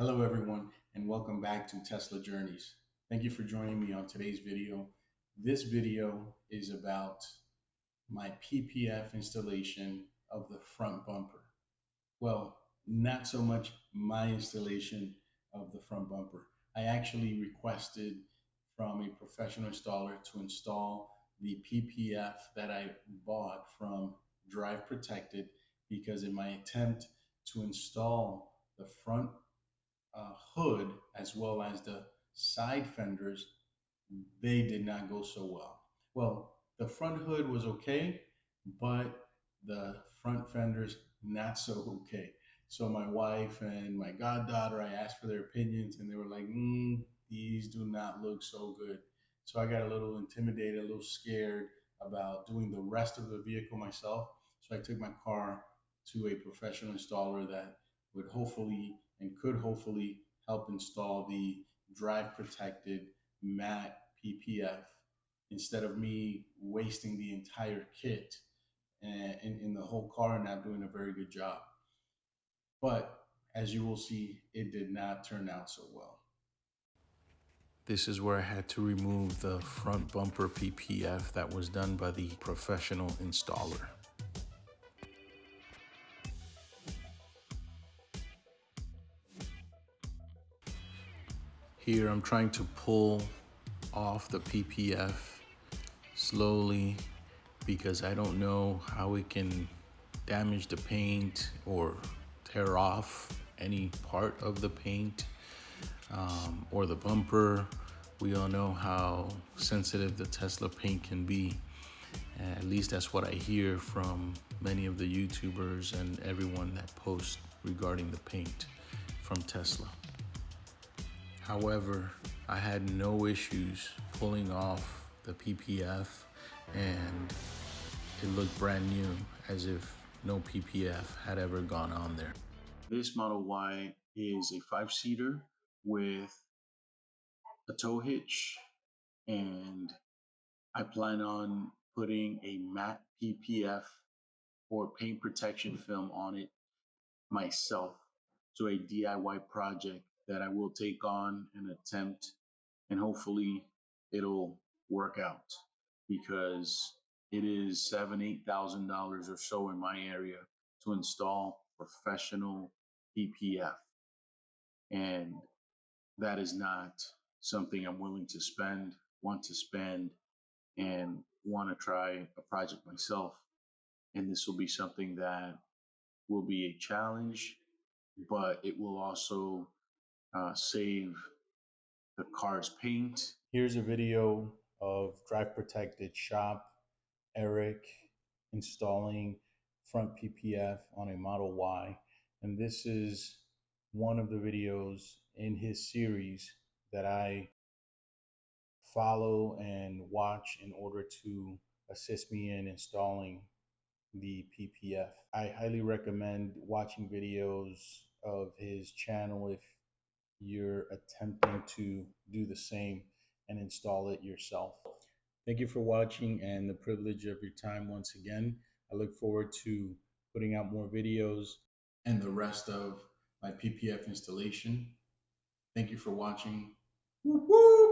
Hello, everyone, and welcome back to Tesla Journeys. Thank you for joining me on today's video. This video is about my PPF installation of the front bumper. Well, not so much my installation of the front bumper. I actually requested from a professional installer to install the PPF that I bought from Drive Protected because in my attempt to install the front hood as well as the side fenders, they did not go so well. Well, the front hood was okay, but the front fenders not so okay. So my wife and my goddaughter, I asked for their opinions, and they were like, "These do not look so good." So I got a little intimidated, a little scared about doing the rest of the vehicle myself. So I took my car to a professional installer that would hopefully and could hopefully help install the drive protected matte PPF instead of me wasting the entire kit and in the whole car and not doing a very good job. But as you will see, it did not turn out so well. This is where I had to remove the front bumper PPF that was done by the professional installer. Here I'm trying to pull off the PPF slowly because I don't know how it can damage the paint or tear off any part of the paint or the bumper. We all know how sensitive the Tesla paint can be. At least that's what I hear from many of the YouTubers and everyone that posts regarding the paint from Tesla. However, I had no issues pulling off the PPF and it looked brand new, as if no PPF had ever gone on there. This Model Y is a 5-seater with a tow hitch, and I plan on putting a matte PPF or paint protection film on it myself. So a DIY project that I will take on and attempt, and hopefully it'll work out because it is $7,000-8,000 or so in my area to install professional PPF, and that is not something I'm willing to spend, want to spend, and want to try a project myself. And this will be something that will be a challenge, but it will also save the car's paint. Here's a video of Drive Protected Shop Eric installing front PPF on a Model Y. And this is one of the videos in his series that I follow and watch in order to assist me in installing the PPF. I highly recommend watching videos of his channel if you're attempting to do the same and install it yourself. Thank you for watching and the privilege of your time once again. I look forward to putting out more videos and the rest of my PPF installation. Thank you for watching. Woo-woo!